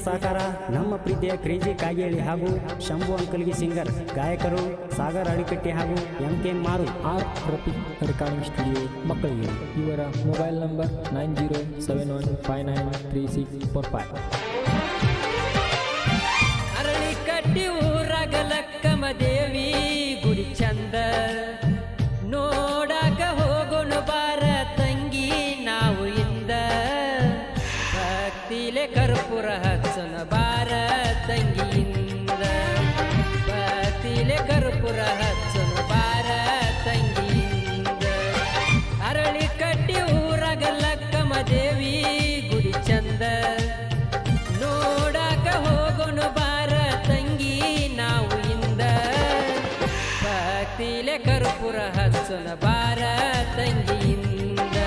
ಸಾಕಾರ ನಮ್ಮ ಪ್ರೀತಿಯ ಕ್ರೇಜಿ ಕಾಗೇಳಿ ಹಾಗೂ ಶಂಭು ಅಂಕಲ್ಗಿ ಸಿಂಗರ್ ಗಾಯಕರು ಸಾಗರ್ ಅಡಿಕಟ್ಟಿ ಹಾಗೂ MK ಮಾರು ಆರ್ ರಫೀಕ್ ರೆಕಾರ್ಡಿಂಗ್ ಸ್ಟುಡಿಯೋ ಮಕ್ಕಳಿಗೆ ಇವರ ಮೊಬೈಲ್ ನಂಬರ್ 9071593645. ಅರಳಿಕಟ್ಟಿ ಊರಾಗ ಲಕ್ಕಮ್ಮ ದೇವಿ ಗುಡಿ ಚಂದ ನೋಡಾಕ ಹೋಗೋಣ ಬಾರ ತಂಗಿ ನಾವು ಇಂದ ಭಕ್ತಿಲೆ ಕರ್ಪೂರ ಹಚ್ಚನ ಬಾರ ತಂಗಿಯಿಂದ ಭಕ್ತಿಲೆ ಕರ್ಪೂರ ಹಚ್ಚನ ಬಾರ ತಂಗಿಯಿಂದ ಅರಳಿ ಕಟ್ಟಿ ಊರಾಗ ಲಕ್ಕಮ್ಮ ದೇವಿ ಗುಡಿ ಚಂದ ನೋಡಾಕ ಹೋಗೋಣ ಬಾರ ತಂಗಿ ನಾವು ಇಂದ ಭಕ್ತಿಲೆ ಕರ್ಪೂರ ಹಚ್ಚನ ಬಾರ ತಂಗಿಯಿಂದ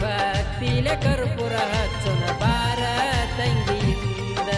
ಭಕ್ತಿಲೆ ಕರ್ಪೂರ ಹಚ್ಚನ ಬಾರ ತಂಗಿಯಿಂದ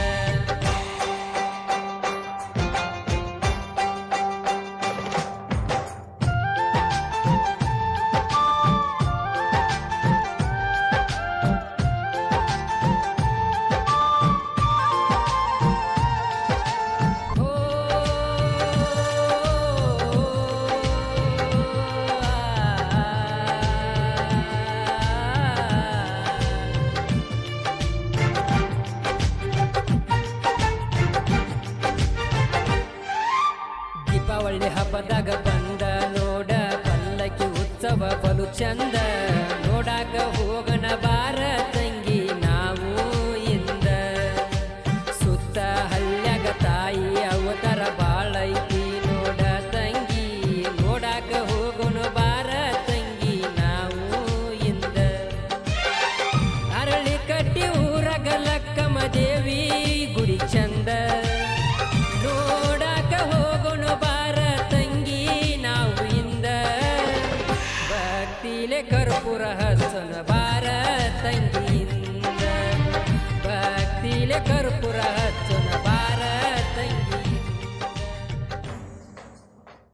ದೀಪಾವಳಿ ಹಬ್ಬದಾಗ ಬಂದ ನೋಡ ಪಲ್ಲಕ್ಕಿ ಉತ್ಸವ ಬಲು ಚಂದ ನೋಡಾಕ ಹೋಗನ ಬಾರ ತಂಗಿ ನಾವು ಇಂದ ಸುತ್ತ ಹಳ್ಳ್ಯಾಗ ತಾಯಿ ಅವತಾರ ಬಾಳೈತಿ ನೋಡ ತಂಗಿ ನೋಡಾಕ ಹೋಗೋಣ ಬಾರ ತಂಗಿ ನಾವು ಇಂದ ಅರಳಿ ಕಟ್ಟಿ ಊರಾಗ ಲಕ್ಕಮ್ಮ ದೇವಿ ಗುಡಿ ಚಂದ ನೋಡಾಕ ಹೋಗೋಣ ಬಾರ ತಂಗಿ ನಾವು ಇಂದ ಭಕ್ತಿಲೆ ಕರ್ಪೂರ ಹಚ್ಚನ ಬಾರ ತಂಗಿಯಿಂದ ಭಕ್ತಿಲೆ